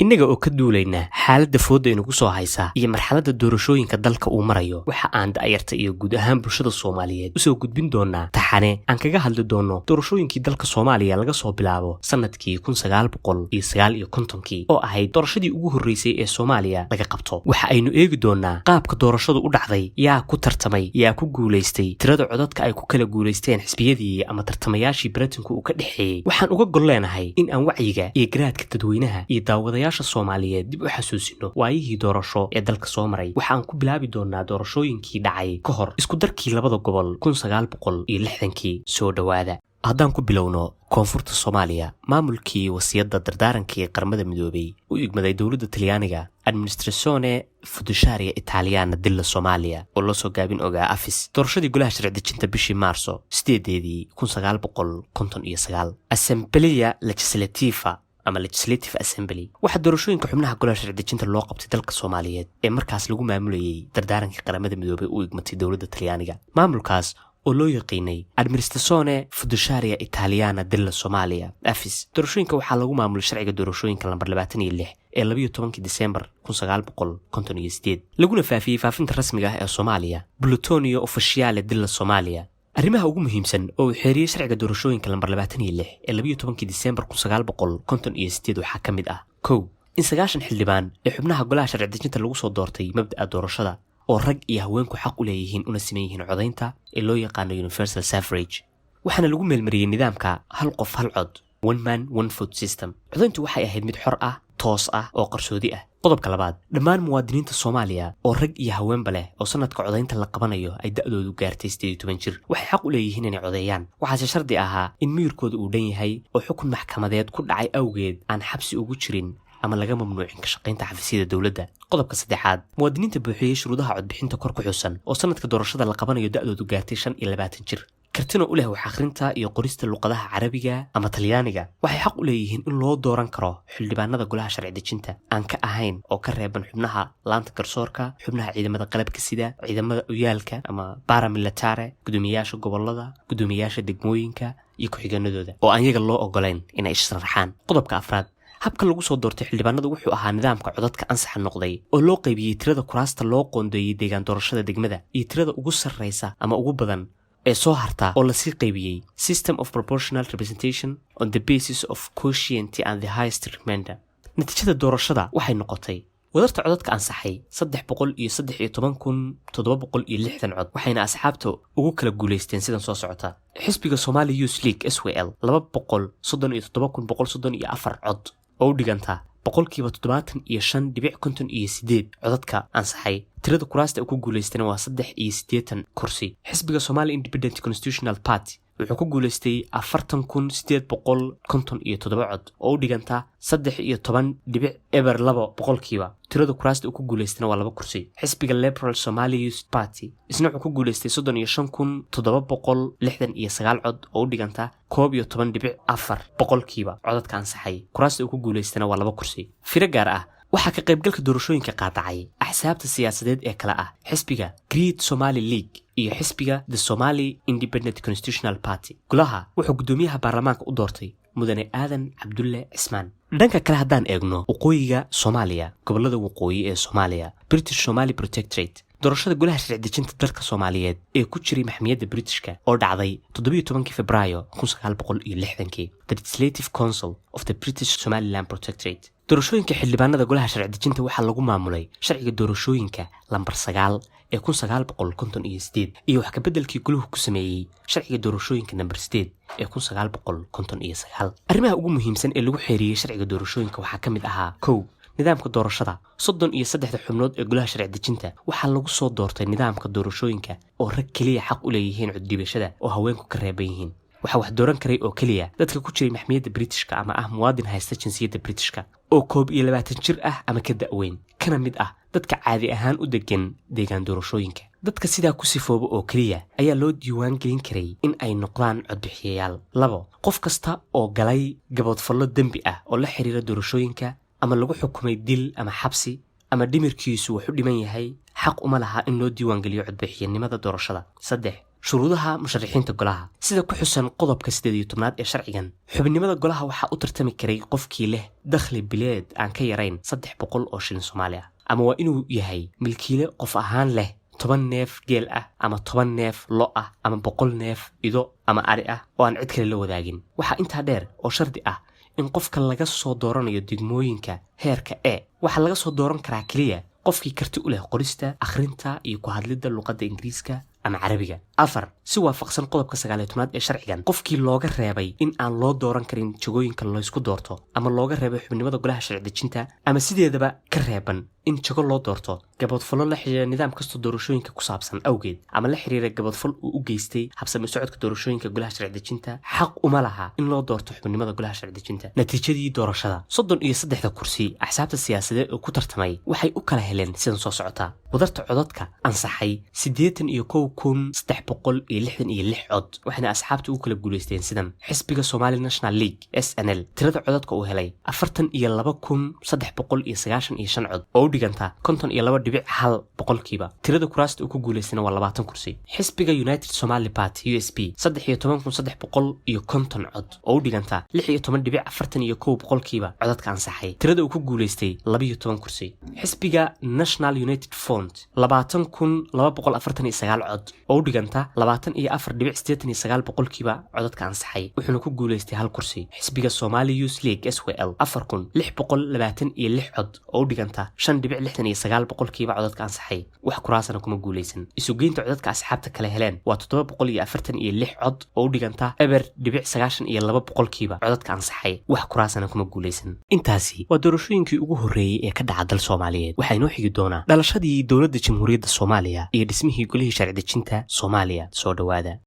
innaga oo ka duulayna xaaladda fooda inagu soo haysa iyo marxaladda doorashooyinka dalka uu marayo waxa aan da'yarta iyo guud ahaan bulshada Soomaaliyeed u soo gudbin doonaa taxane aan kaga hadli doono doorashooyinkii dalka Soomaaliya laga soo bilaabo sanadkii 1959 oo ahayd doorashadii ugu horeysay ee Soomaaliya laga qabto. waxa aynu eegi doonaa qaabka doorashadu u dhacday, yaa ku tartamay, yaa ku guuleystay, tirada codadka ay ku kala guuleysteen xisbiyadii ama tartamayaashii Britanku uu ka dhaxeeyay. waxaan uga gol leenahay in aan wacyiga iyo garaadka dadweynaha iyo daawadayaasha Soomaaliyeed dib u xasuusino waayihii doorasho ee dalka soo maray. waxaan ku bilaabi doonaa doorashooyinkii dhacay ka hor isku darkii labada gobol 1960 soo dhawaada. haddaan ku bilowno koonfurta Soomaaliya, maamulkii wasiyadda dardaarankii qaramada midoobay u igmaday dowladda Talyaaniga Administrazione Fiduciaria Italiana della Somalia oo loo soo gaabin ogaa AFIS. doorashadii golaha sharci dejinta bishii Maarso 1959 Assemblea Legislativa ama Legislative Assembly waxa doorashooyinka xubnaha golaha sharci dejinta loo qabtay dalka Soomaaliyeed ee markaas lagu maamulayay dardaarankii qaramada midoobay u igmatay dowladda Talyaaniga. maamulkaas oo loo yaqiinay Administrazione Fiduciaria Italiana della Somalia AFIS. doorashooyinka waxaa lagu maamulay sharciga doorashooyinka lambar 26 ee 12 Diseembar 1958 laguna faafiyay faafinta rasmiga ah ee Soomaaliya Bulletinio Ufficiale della Somalia. arrimaha ugu muhiimsan oo xeeriyay sharciga doorashooyinka lambar 26 ee 12 Diseembar 1958 waxaa ka mid ah: 1. in 9 xildhibaan ee xubnaha golaha sharci dejinta lagu soo doortay mabda'a doorashada oo rag iyo haweenku xaq u leeyihiin una siman yihiin codaynta ee loo yaqaano universal suffrage. waxaana lagu meelmariyay nidaamka hal qof hal cod, one man one vote system. codayntu waxay ahayd mid xor ah, toos ah oo qarsoodi ah. qodobka labaad, dhammaan muwaadiniinta Soomaaliya oo rag iyo haweenba leh oo sanadka codaynta la qabanayo ay da'doodu gaartay 18 jir waxay xaq u leeyihiin inay codeeyaan. waxaase shardi ahaa in miyirkooda uu dhan yahay oo xukun maxkamadeed ku dhacay awgeed aan xabsi ugu jirin ama laga mamnuucin ka shaqaynta xafiisyada dowladda. qodobka saddexaad, muwaadiniinta buuxiyay shuruudaha codbixinta kor ku xusan oo sanadka doorashada la qabanayo da'doodu gaartay 25 jir, kartina u leh wax akhrinta iyo qorista luqadaha Carabiga ama Talyaaniga, waxay xaq u leeyihiin in loo dooran karo xildhibaanada golaha sharci dejinta aan ka ahayn oo ka reeban xubnaha laanta garsoorka, xubnaha ciidamada qalabka sida, ciidamada uyaalka ama paramilitare, gudoomiyaasha gobolada, gudoomiyaasha degmooyinka iyo ku-xigeenadooda oo aan iyaga loo ogolayn inay sharaxaan. qodobka afraad, habka lagu soo doortay xildhibaanadu wuxuu ahaa nidaamka codadka ansaxa noqday oo loo qaybiyay tirada kuraasta loo qoondeeyay deegaan doorashada degmada iyo tirada ugu sarreysa ama ugu badan ee soo harta oo la sii qaybiyay system of proportional representation on the basis of quotient and the highest remainder. natiijada doorashada waxay noqotay wadarta codadka ansaxay 313,760 cod, waxayna asxaabta ugu kala guuleysteen sidan soo socota: xisbiga Somali Youth League SWL 237,134 cod oo u dhiganta 75.58% codadka ansaxay. tirada kuraasta ku guuleystayna waa 83 kursi. xisbiga Somali Independent Constitutional Party wuxuu ku guuleystay 40,857 cod oo u dhiganta 13.02%. tirada kuraasta ku guuleystayna waa 2 kursi. xisbiga Liberal Somali Youth Party isna wuxuu ku guuleystay 35,769 cod oo u dhiganta 11.4% codadka ansaxay. kuraasta ku guuleystayna waa 2 kursi. firo gaar ah waxaa ka qaybgalka doorashooyinka qaadacay axsaabta siyaasadeed ee kala ah xisbiga Great Somali League iyo xisbiga The Somali Independent Constitutional Party. golaha wuxuu gudoomiyaha baarlamaanka u doortay mudane Aadan Cabdulle Cismaan. dhanka kale haddaan eegno waqooyiga Soomaaliya, gobolada waqooyi ee Soomaaliya, British Somali Protectorate, doorashada golaha sharci dejinta dalka Soomaaliyeed ee ku jiray maxkamiyadda Britishka oo dhacday 17 Febraayo 1960, The Legislative Council of the British Somaliland Protectorate. doorashooyinka xildhibaanada golaha sharci dejinta waxaa lagu maamulay sharciga doorashooyinka lambar 9 ee 1958 iyo wax ka bedelkii goluhu ku sameeyay sharciga doorashooyinka lambar 8 ee 1959. arrimaha ugu muhiimsan ee lagu xeeriyay sharciga doorashooyinka waxaa ka mid ahaa: 1. nidaamka doorashada. 33 xubnood ee golaha sharci dejinta waxaa lagu soo doortay nidaamka doorashooyinka oo rag kaliya xaq u leeyihiin cod-dhiibashada oo haweenku ka reeban yihiin. waxaa wax dooran karay oo kaliya dadka ku jiray maxkamiyadda Britishka ama ah muwaadin haysta jinsiyadda Britishka oo 21 jir ah ama ka da'weyn, kana mid ah dadka caadi ahaan u degan deegaan doorashooyinka. dadka sidaa ku sifooba oo kaliya ayaa loo diiwaan gelin karay in ay noqdaan codbixiyayaal. 2. qof kasta oo galay gabadfallo dembi ah oo la xiriira doorashooyinka ama lagu xukumay dil ama xabsi ama dhimirkiisu wuxuu dhiman yahay xaq uma laha in loo diiwaan geliyo codbixiyanimada doorashada. 3. shuruudaha musharaxiinta golaha sida ku xusan qodobka 18aad ee sharcigan xubinimada golaha waxaa u tartami karay qofkii leh dakhli bileed aan ka yarayn 300 oo shilin Soomaali ah ama waa inuu yahay milkiile qof ahaan leh 10 neef geel ah ama 10 neef lo ah ama 100 neef ido ama ari ah oo aan cid kale la wadaagin waxaa intaa dheer oo shardi ah in qofka laga soo dooranayo degmooyinka heerka waxaa laga soo dooran karaa kaliya qofkii karti u leh qorista akhrinta iyo ku hadlidda luqadda Ingiriiska ama Carabiga 4 si waafaqsan qodobka 19aad ee sharcigan qofkii looga reebay in aan loo dooran karin jagooyinka la isku doorto ama looga reebay xubinimada golaha sharci dejinta ama sideedaba ka reeban in jago loo doorto gabadfalo la xiriira nidaam kasta doorashooyinka ku saabsan awgeed ama la xiriira gabadfal uu u geystay habsami socodka doorashooyinka golaha sharci dejinta xaq uma laha in loo doorto xubinimada golaha sharci dejinta natiijadii doorashada 33 kursi axsaabta siyaasadeed oo ku tartamay waxay u kala heleen sidan soo socota wadarta codadka ansaxay 81,366 cod waxaana asxaabtu u kala guuleysteen sidan xisbiga Somali National League SNL tirada codadka uu helay 42,395 cod oo dhiganta 52.1 boqolkiiba tirada kuraasta uu ku guuleystay waa 20 kursi xisbiga United Somali Party USP 13,350 cod oo dhiganta 16.41 boqolkiiba codadka ansaxay tirada uu ku guuleystay 12 kursi xisbiga National United Front 20,249 cod oo dhiganta 24.89 boqolkiiba codadka ansaxay wuxuuna ku guuleystay hal kursi xisbiga Somali Youth League SWL 4,626 cod oo dhiganta 5.69 boqolkiiba codadka ansaxay wax kuraasana kuma guuleysan isugeynta codadka asxaabta kale heleen waa 746 cod oo dhiganta 0.92 boqolkiiba codadka ansaxay wax kuraasana kuma guuleysan intaasi waa doorashooyinkii ugu horeeyay ee ka dhaca dal Soomaaliyeed waxaa inoo xigi doona dhalashadii dowladda Jamhuuriyadda Soomaaliya iyo dhismihii golihii sharci dejinta Soomaaliya soo dhawaada